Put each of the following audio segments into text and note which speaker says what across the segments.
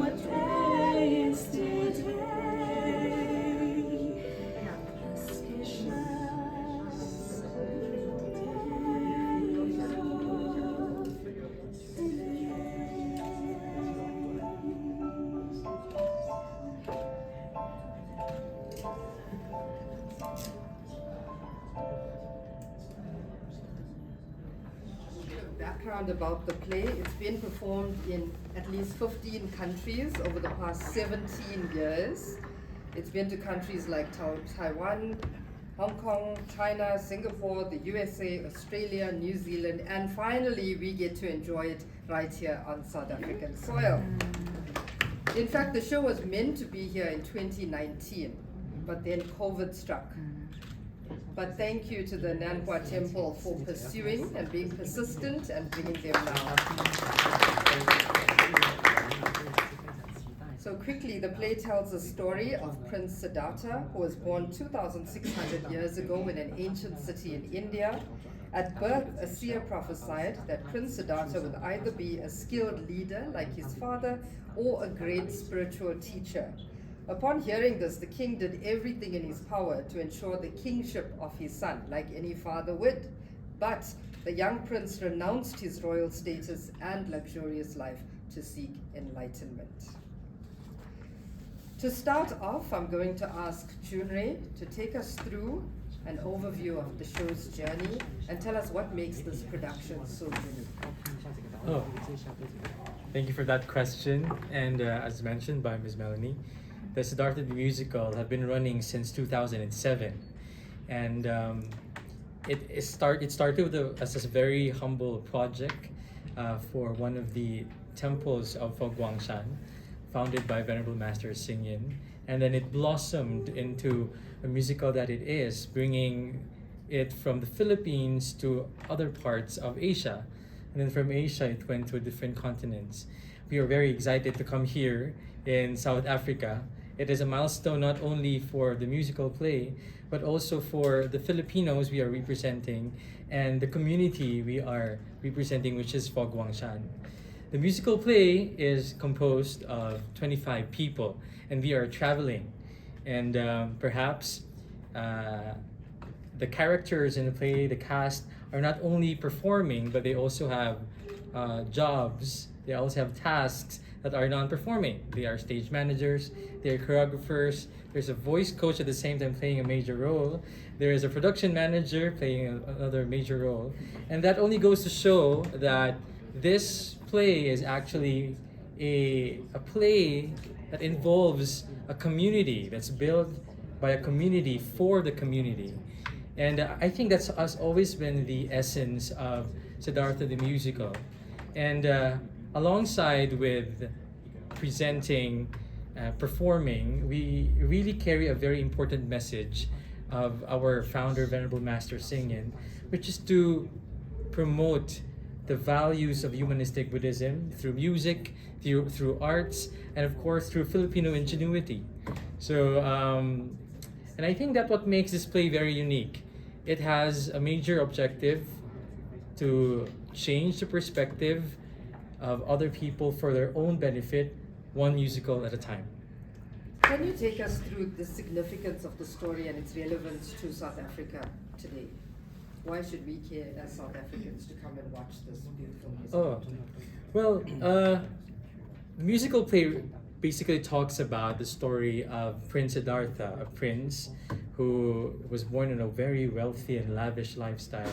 Speaker 1: what day is today?
Speaker 2: Background about the play. It's been performed in at least 15 countries over the past 17 years. It's been to countries like Taiwan, Hong Kong, China, Singapore, the USA, Australia, New Zealand, and finally we get to enjoy it right here on South African soil. In fact, the show was meant to be here in 2019, but then COVID struck. But thank you to the Nanhua Temple for pursuing and being persistent and bringing them now. So quickly, the play tells the story of Prince Siddhartha, who was born 2,600 years ago in an ancient city in India. At birth, a seer prophesied that Prince Siddhartha would either be a skilled leader like his father or a great spiritual teacher. Upon hearing this, the king did everything in his power to ensure the kingship of his son, like any father would. But the young prince renounced his royal status and luxurious life to seek enlightenment. To start off, I'm going to ask Junrei to take us through an overview of the show's journey and tell us what makes this production so unique.
Speaker 3: Oh, thank you for that question. And as mentioned by Ms. Melanie, the Siddhartha The Musical have been running since 2007, and it started with as a very humble project for one of the temples of Guangshan, founded by Venerable Master Xingyin, and then it blossomed into a musical that it is, bringing it from the Philippines to other parts of Asia, and then from Asia it went to different continents. We are very excited to come here in South Africa. It is a milestone not only for the musical play, but also for the Filipinos we are representing and the community we are representing, which is Guangshan. The musical play is composed of 25 people, and we are traveling. And perhaps the characters in the play, the cast, are not only performing, but they also have jobs, they also have tasks that are non-performing. They are stage managers, they are choreographers, there's a voice coach at the same time playing a major role, there is a production manager playing another major role. And that only goes to show that this play is actually a play that involves a community, that's built by a community for the community. And I think that's has always been the essence of Siddhartha the Musical. And alongside with presenting, performing, we really carry a very important message of our founder, Venerable Master Xingyin, which is to promote the values of humanistic Buddhism through music, through arts, and of course through Filipino ingenuity. So, and I think that's what makes this play very unique. It has a major objective to change the perspective of other people for their own benefit, one musical at a time.
Speaker 2: Can you take us through the significance of the story and its relevance to South Africa today? Why should we care as South Africans to come and watch this beautiful musical?
Speaker 3: Well, the musical play basically talks about the story of Prince Siddhartha, a prince who was born in a very wealthy and lavish lifestyle,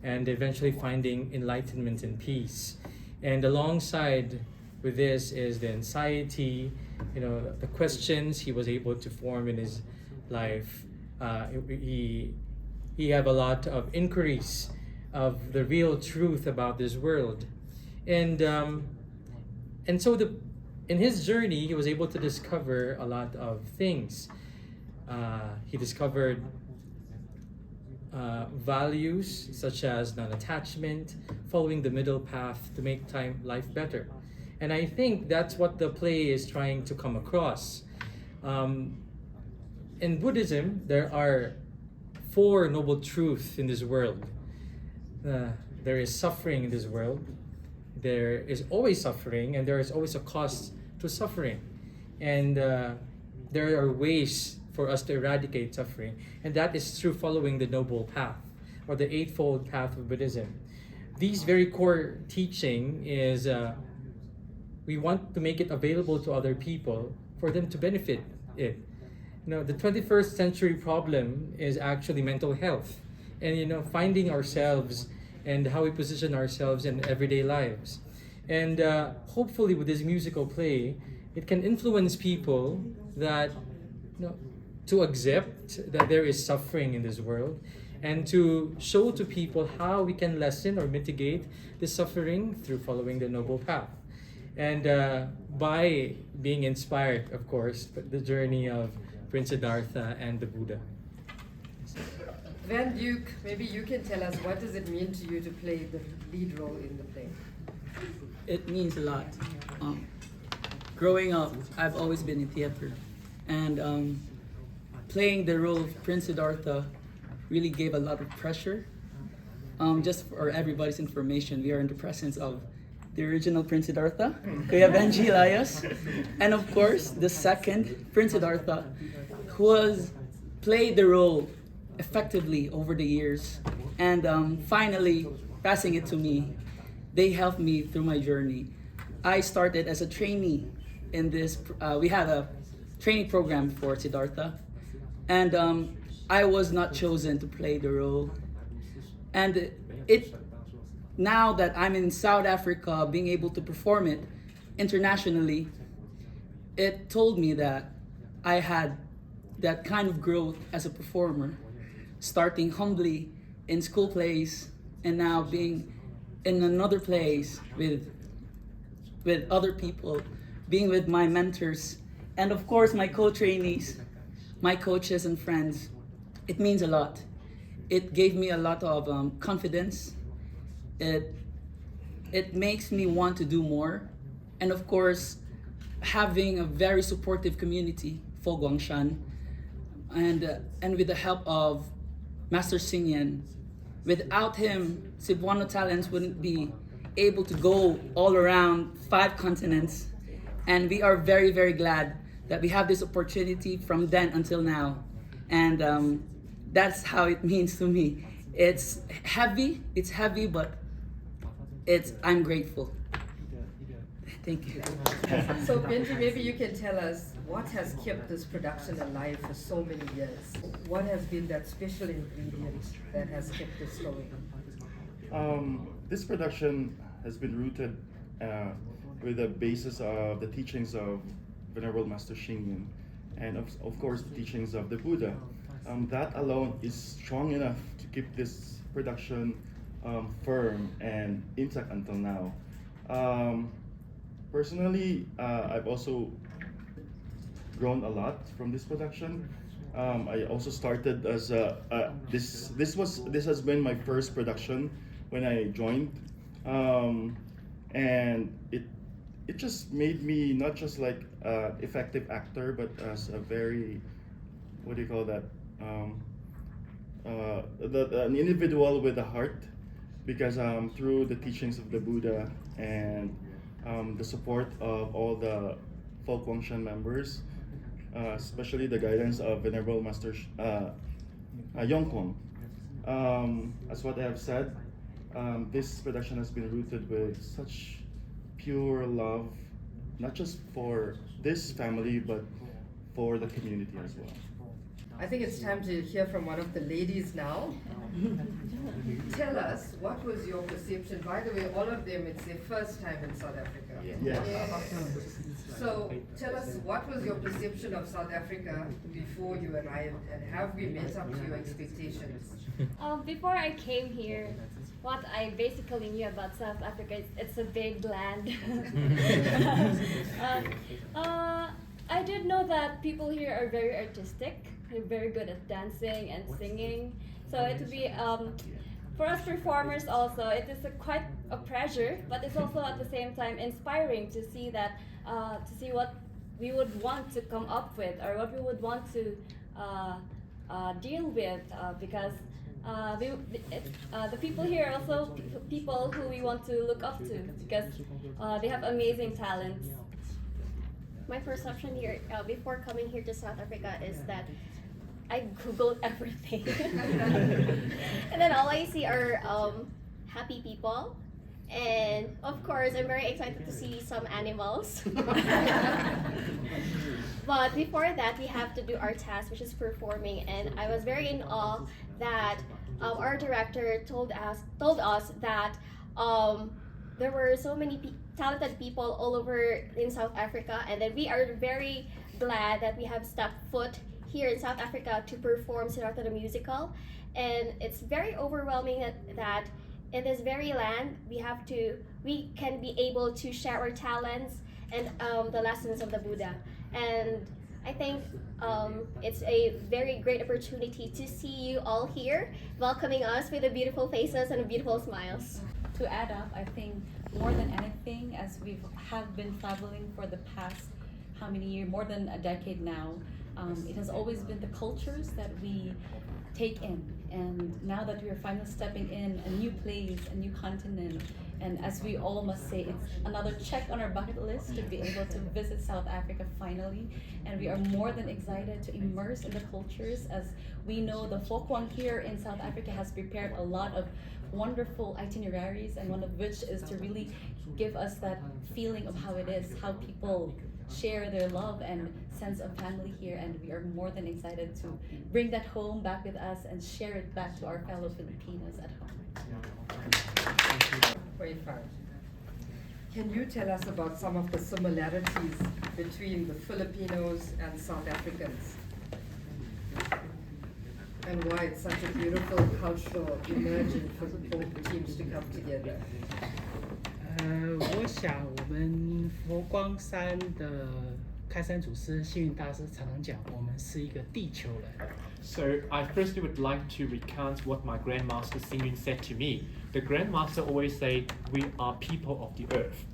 Speaker 3: and eventually finding enlightenment and peace. And alongside with this is the anxiety, the questions he was able to form in his life. He have a lot of inquiries of the real truth about this world, and so in his journey he was able to discover a lot of things. He discovered values such as non-attachment, following the middle path to make life better. And I think that's what the play is trying to come across. In Buddhism, there are 4 noble truths in this world. There is suffering in this world, there is always suffering, and there is always a cost to suffering. And there are ways for us to eradicate suffering, and that is through following the Noble Path, or the Eightfold Path of Buddhism. These very core teaching is we want to make it available to other people for them to benefit it. The 21st century problem is actually mental health, and finding ourselves and how we position ourselves in everyday lives. And hopefully with this musical play, it can influence people that to accept that there is suffering in this world, and to show to people how we can lessen or mitigate the suffering through following the Noble Path. And by being inspired, of course, the journey of Prince Siddhartha and the Buddha.
Speaker 2: Van Duke, maybe you can tell us, what does it mean to you to play the lead role in the play?
Speaker 4: It means a lot. Growing up, I've always been in theater, and playing the role of Prince Siddhartha really gave a lot of pressure. Just for everybody's information, we are in the presence of the original Prince Siddhartha, Kuya Benji Elias, and of course, the second Prince Siddhartha, who has played the role effectively over the years, and finally passing it to me. They helped me through my journey. I started as a trainee in this, we had a training program for Siddhartha, and I was not chosen to play the role. And now that I'm in South Africa, being able to perform it internationally, it told me that I had that kind of growth as a performer, starting humbly in school plays and now being in another place with other people, being with my mentors, and of course my co-trainees, my coaches and friends. It means a lot. It gave me a lot of confidence. It makes me want to do more. And of course, having a very supportive community, Fo Guangshan, and with the help of Master Singyen. Without him, Cebuano talents wouldn't be able to go all around 5 continents. And we are very, very glad that we have this opportunity from then until now. And that's how it means to me. It's heavy, but I'm grateful. Thank you.
Speaker 2: So Benji, maybe you can tell us what has kept this production alive for so many years. What has been that special ingredient that has kept this going?
Speaker 5: This production has been rooted with the basis of the teachings of Venerable Master Shingyun, and of course the teachings of the Buddha. That alone is strong enough to keep this production firm and intact until now. Personally, I've also grown a lot from this production. I also started as this has been my first production when I joined, and it just made me not just like an effective actor, but as a very, what do you call that, an individual with a heart, because through the teachings of the Buddha and the support of all the Fo Guangshan members, especially the guidance of Venerable Master Yongkong. As what I have said, this production has been rooted with such pure love, not just for this family, but for the community as well.
Speaker 2: I think it's time to hear from one of the ladies now. Tell us, what was your perception? By the way, all of them, it's their first time in South Africa.
Speaker 5: Yes.
Speaker 2: So tell us, what was your perception of South Africa before you arrived, and have we met up to your expectations?
Speaker 6: Before I came here, what I basically knew about South Africa is it's a big land. I did know that people here are very artistic. They're very good at dancing and singing. So it would be, for us performers also, it is quite a pressure, but it's also at the same time inspiring to see that, to see what we would want to come up with, or what we would want to deal with, because the people here are also people who we want to look up to, because they have amazing talents.
Speaker 7: my perception here before coming here to South Africa is that I googled everything, and then all I see are happy people, and of course I'm very excited to see some animals. But before that, we have to do our task, which is performing, and I was very in awe that our director told us that there were so many talented people all over in South Africa, and then we are very glad that we have stepped foot here in South Africa to perform Siddhartha the Musical. And it's very overwhelming that in this very land we can be able to share our talents and the lessons of the Buddha. And I think it's a very great opportunity to see you all here welcoming us with the beautiful faces and the beautiful smiles.
Speaker 8: To add up, I think more than anything, as we have been traveling for the past how many years, more than a decade now, it has always been the cultures that we take in. And now that we are finally stepping in a new place, a new continent, and as we all must say, it's another check on our bucket list to be able to visit South Africa finally. And we are more than excited to immerse in the cultures, as we know the Folkwang here in South Africa has prepared a lot of wonderful itineraries, and one of which is to really give us that feeling of how it is, how people share their love and sense of family here, and we are more than excited to bring that home back with us and share it back to our fellow Filipinos at home.
Speaker 2: 25. Can you tell us about some of the similarities between the Filipinos and South Africans? And why it's such a beautiful cultural immersion for both teams to come together?
Speaker 4: 我想我们佛光山的开山祖师星云大师常常讲，我们是一个地球人。
Speaker 9: So I firstly would like to recount what my grandmaster Xingyun said to me. The grandmaster always say, "We are people of the earth."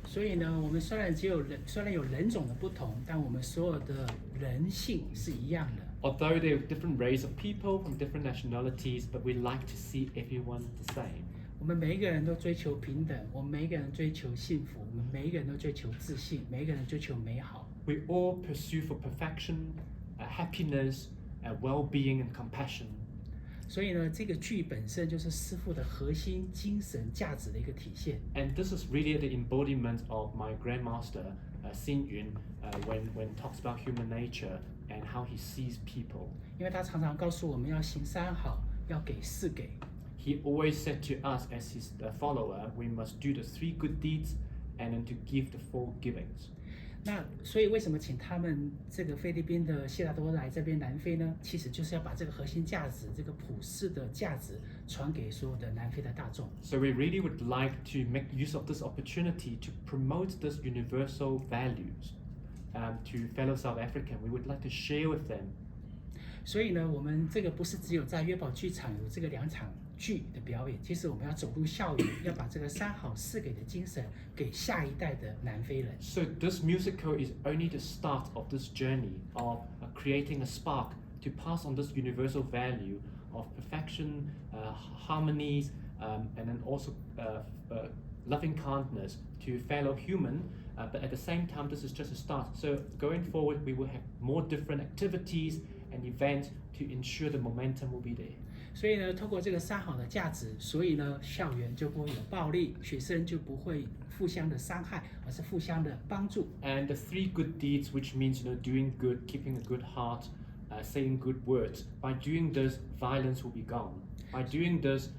Speaker 4: 所以呢，我们虽然有人种的不同，但我们所有的人性是一样的。
Speaker 9: Although there are different race of people from different nationalities, but we like to see everyone the same.
Speaker 4: 我们每一个人都追求平等，我们每一个人追求幸福，我们每一个人都追求自信，每一个人追求美好。
Speaker 9: We all pursue for perfection, happiness, well-being, and compassion.
Speaker 4: 所以呢，这个剧本身就是师父的核心精神价值的一个体现。
Speaker 9: And this is really the embodiment of my grandmaster Xingyun when talks about human nature and how he sees people.
Speaker 4: 因为他常常告诉我们要行三好，要给四给。
Speaker 9: He always said to us as his follower, we must do the 3 good deeds and then to give the 4 givings.
Speaker 4: 那所以为什么请他们这个菲律宾的谢拉多来这边南非呢？其实就是要把这个核心价值、这个普世的价值传给所有的南非的大众。
Speaker 9: So we really would like to make use of this opportunity to promote this universal values to fellow South African. We would like to share with them.
Speaker 4: 所以呢，我们这个不是只有在约堡剧场有这个2场剧的表演，其实我们要走入校园，要把这个三好四给的精神给下一代的南非人。
Speaker 9: So this musical is only the start of this journey of creating a spark to pass on this universal value of perfection, harmonies, and then also loving kindness to fellow human. But at the same time, this is just a start. So going forward, we will have more different activities and events to ensure the momentum will be there.
Speaker 4: 所以呢，透过这个三好的价值，所以呢，校园就不会有暴力，学生就不会互相的伤害，而是互相的帮助。
Speaker 9: And the 3 good deeds, which means doing good, keeping a good heart, saying good words. By doing this, violence will be gone. By doing this,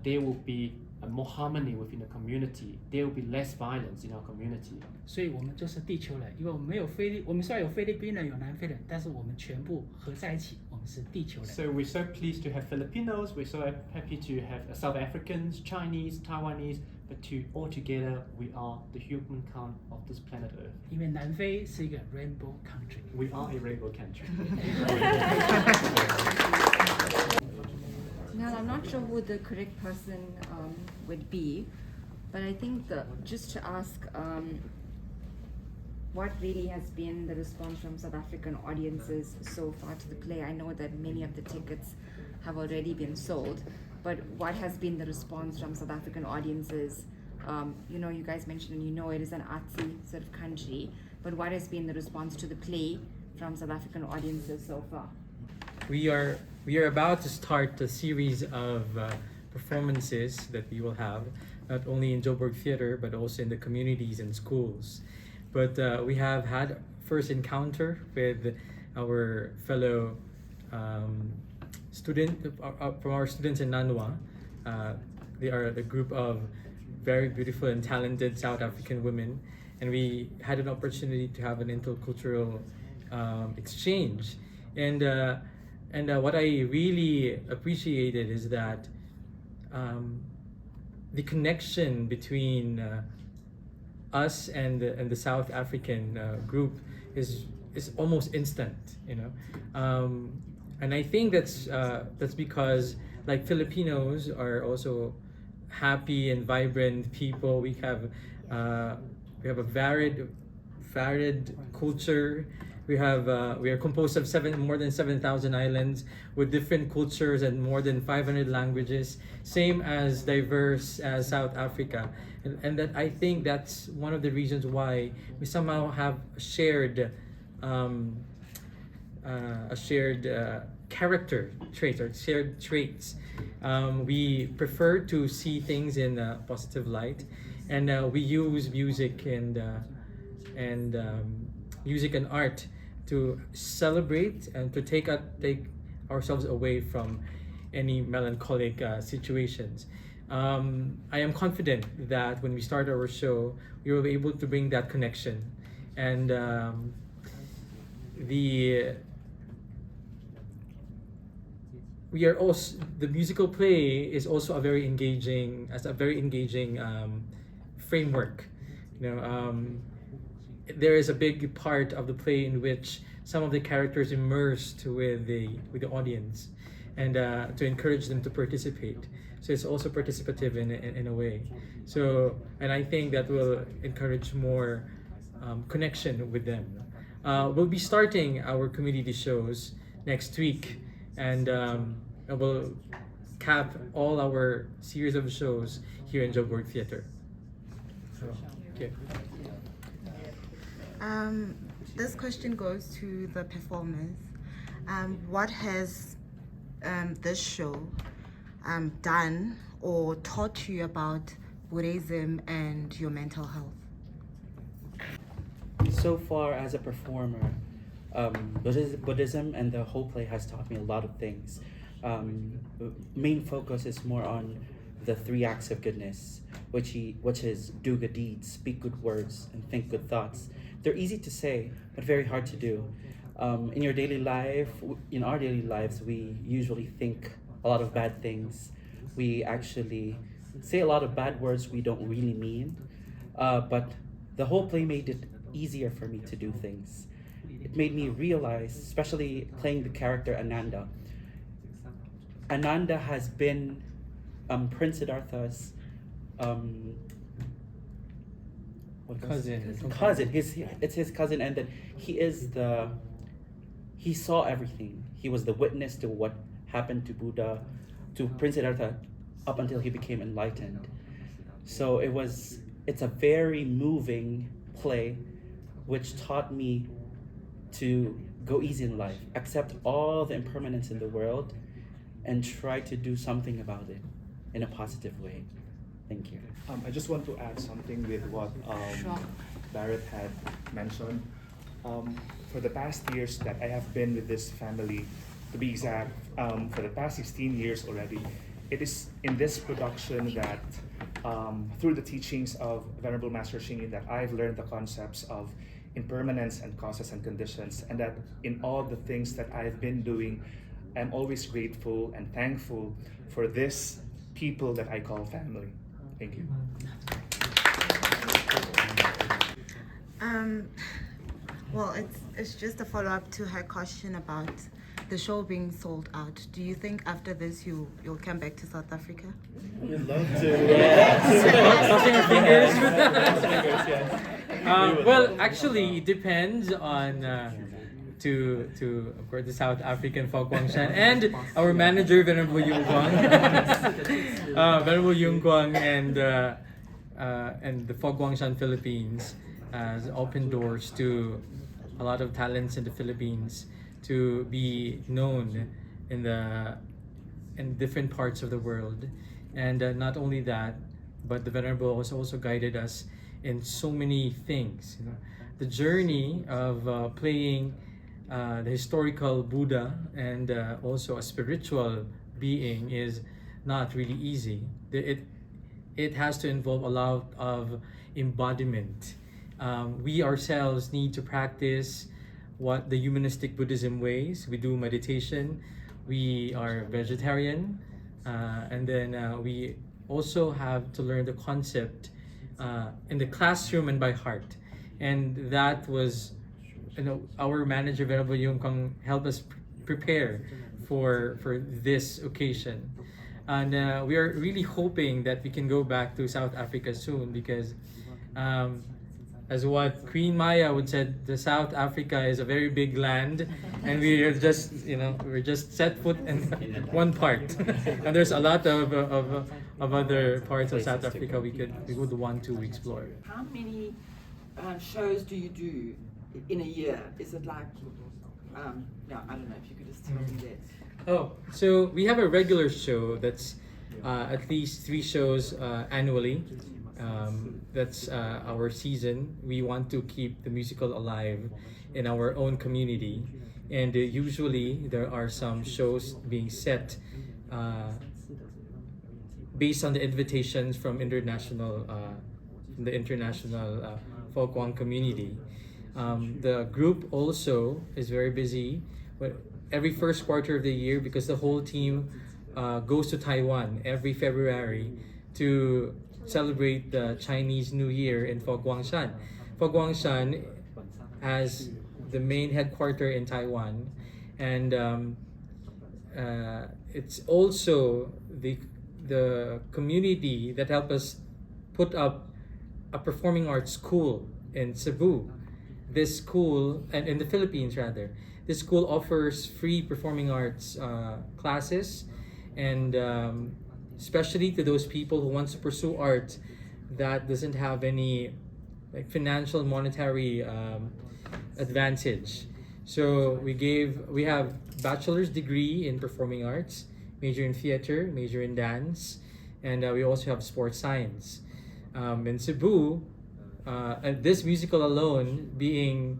Speaker 9: there will be more harmony within the community. There will be less violence in our community.
Speaker 4: 所以我们就是地球人，因为我们我们虽然有菲律宾人，有南非人，但是我们全部合在一起，我们是地球人。
Speaker 9: So we're so pleased to have Filipinos. We're so happy to have South Africans, Chinese, Taiwanese. But all together, we are the humankind of this planet Earth.
Speaker 4: 因为南非是一个 rainbow country。
Speaker 9: We are a rainbow country.
Speaker 10: Now, I'm not sure who the correct person would be, but I think just to ask what really has been the response from South African audiences so far to the play. I know that many of the tickets have already been sold, but what has been the response from South African audiences? You guys mentioned, and it is an artsy sort of country. but what has been the response to the play from South African audiences so far?
Speaker 3: We are about to start a series of performances that we will have, not only in Joburg Theatre but also in the communities and schools. But we have had first encounter with our fellow from our students in Nanwa. They are a group of very beautiful and talented South African women, and we had an opportunity to have an intercultural exchange. And what I really appreciated is that the connection between us and the South African group is almost instant, you know. And I think that's because, like, Filipinos are also happy and vibrant people. We have a varied culture. We are composed of more than 7,000 islands with different cultures and more than 500 languages, same as diverse as South Africa. And that, I think that's one of the reasons why we somehow have a shared character traits or shared traits. We prefer to see things in a positive light, and we use music and art to celebrate and to take ourselves away from any melancholic situations. I am confident that when we start our show, we will be able to bring that connection, and the musical play is also a very engaging framework. You know, there is a big part of the play in which some of the characters immersed with the audience, and to encourage them to participate. So it's also participative in a way. So, and I think that will encourage more connection with them. We'll be starting our community shows next week, and we'll cap all our series of shows here in Joburg Theatre. So, okay.
Speaker 11: This question goes to the performers. What has this show done or taught you about Buddhism and your mental health?
Speaker 12: So far, as a performer, Buddhism and the whole play has taught me a lot of things. Main focus is more on the 3 acts of goodness, which is do good deeds, speak good words, and think good thoughts. They're easy to say, but very hard to do. In our daily lives, we usually think a lot of bad things. We actually say a lot of bad words we don't really mean. But the whole play made it easier for me to do things. It made me realize, especially playing the character Ananda. Ananda has been Prince Siddhartha's cousin. It's his cousin, and that he saw everything. He was the witness to what happened to Buddha, to Prince Siddhartha, up until he became enlightened. So it's a very moving play, which taught me to go easy in life, accept all the impermanence in the world, and try to do something about it in a positive way. Thank you.
Speaker 13: I just want to add something with what Barrett had mentioned. For the past years that I have been with this family, to be exact, for the past 16 years already, it is in this production that through the teachings of Venerable Master Xing Yin that I've learned the concepts of impermanence and causes and conditions, and that in all the things that I've been doing, I'm always grateful and thankful for this people that I call family. Thank you.
Speaker 11: Well, it's just a follow-up to her question about the show being sold out. Do you think after this you'll come back to South Africa?
Speaker 5: We'd love to.
Speaker 3: Crossing our fingers. Well, actually, it depends on to of course the South African Fog Guangshan and our manager Venerable Yung Guang, Venerable Yung Guang and the Fog Guangshan Philippines. has opened doors to a lot of talents in the Philippines to be known in different parts of the world. And not only that, but the Venerable has also guided us in so many things. You know, the journey of playing the historical Buddha and also a spiritual being is not really easy. It has to involve a lot of embodiment. We ourselves need to practice what the humanistic Buddhism ways. We do meditation. We are vegetarian, and then we also have to learn the concept in the classroom and by heart. And that was, our manager Venerable Yung Kang helped us prepare for this occasion. And we are really hoping that we can go back to South Africa soon, because as what Queen Maya would said, the South Africa is a very big land, and we are just, we're just set foot in one part, and there's a lot of other parts of South Africa we would want to explore.
Speaker 14: How many shows do you do in a year? Is it like, no, I don't know if you could just tell me that.
Speaker 3: Oh, so we have a regular show that's at least 3 shows annually. That's our season. We want to keep the musical alive in our own community, and usually there are some shows being set based on the invitations from the international folkwang community. The group also is very busy every first quarter of the year, because the whole team goes to Taiwan every February to celebrate the Chinese New Year in Fogwangshan. Fogwangshan has the main headquarters in Taiwan, and it's also the community that helped us put up a performing arts school in Cebu. This school, and in the Philippines rather, this school offers free performing arts classes, and especially to those people who want to pursue art that doesn't have any financial monetary advantage. So we have bachelor's degree in performing arts, major in theater, major in dance, and we also have sports science. In Cebu, this musical alone, being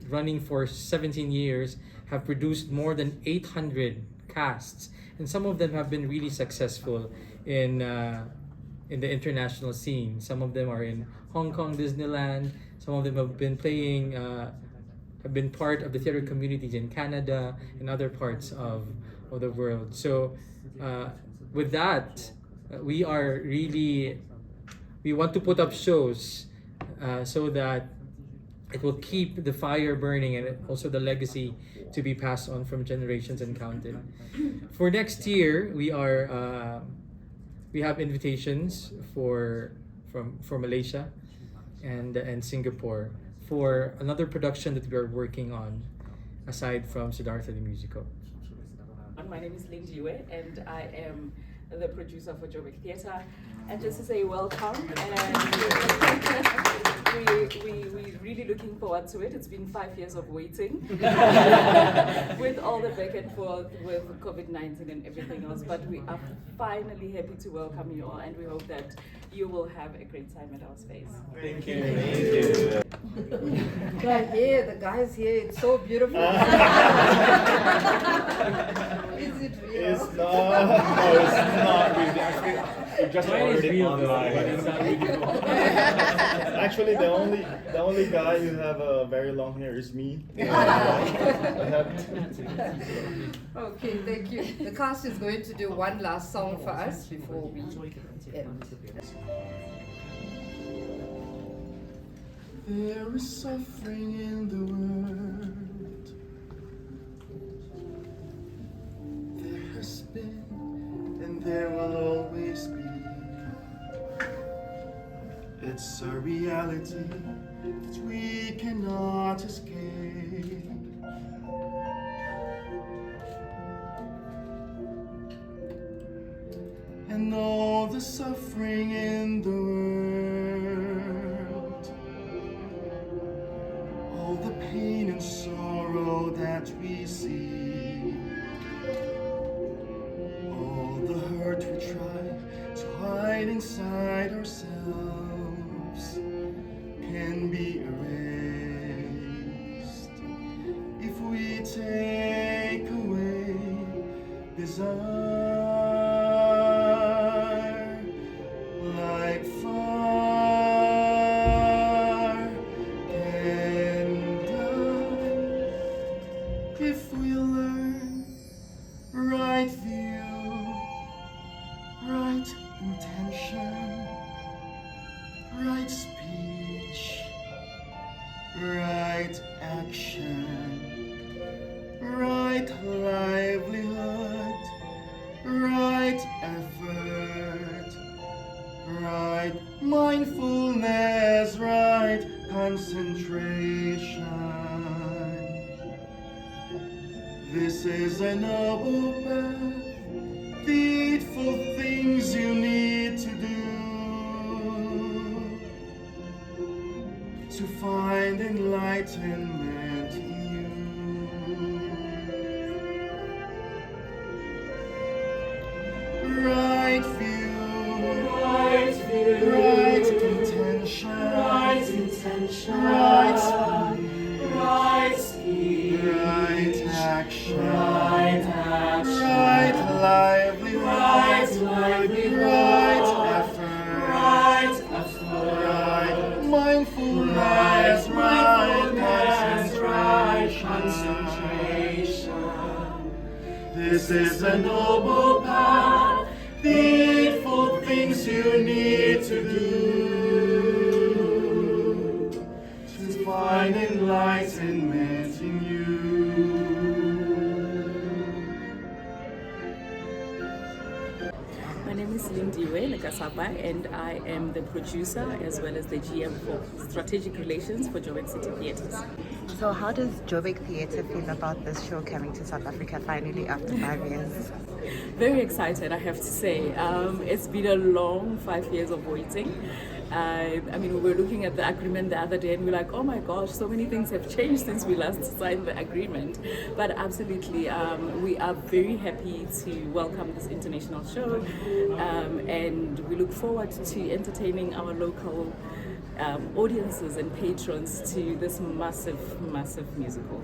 Speaker 3: running for 17 years, have produced more than 800 casts, and some of them have been really successful in the international scene. Some of them are in Hong Kong, Disneyland. Some of them have been playing, have been part of the theater communities in Canada and other parts of the world. So with that, we want to put up shows so that it will keep the fire burning, and also the legacy to be passed on from generations and counted. For next year, we have invitations from Malaysia and Singapore for another production that we are working on, aside from Siddhartha the Musical.
Speaker 14: My name is Lynn Jiwe, and I am the producer for Joburg Theatre. And just to say welcome, and we're really looking forward to it. It's been 5 years of waiting with all the back and forth with COVID-19 and everything else, but we are finally happy to welcome you all, and we hope that you will have a great time at our space.
Speaker 5: Thank you. Thank you.
Speaker 2: The guys here, it's so beautiful. Is it real?
Speaker 13: It's not. No, it's not really. Actually, we just ordered it online. Actually, the only guy who have a very long hair is me.
Speaker 2: Okay, thank you. The cast is going to do one last song for us before we end.
Speaker 5: There is suffering in the world. There has been, and there will always be. It's a reality that we cannot escape. And all the suffering in the world and sorrow that we see, all the hurt we try to hide inside ourselves can be erased if we take away desire, like fire can die if we learn right view, right intention, right speech, right action, right livelihood, right effort, right mindfulness, right concentration. This is a noble path, needful things you need to do to find enlightenment in you. Right view, right intention, right speech, right action, right livelihood, right effort, right mindfulness, right concentration. This is a noble path, needful things you need to do to find enlightenment in you.
Speaker 14: My name is Lindiwe Nakasapa, and I am the producer as well as the GM for Strategic Relations for Joburg City Theatres.
Speaker 11: So how does Joburg Theatre feel about this show coming to South Africa finally after 5 years?
Speaker 14: Very excited, I have to say. It's been a long 5 years of waiting. I mean, we were looking at the agreement the other day and we're like, oh my gosh, so many things have changed since we last signed the agreement. But absolutely, we are very happy to welcome this international show, and we look forward to entertaining our local audiences and patrons to this massive musical.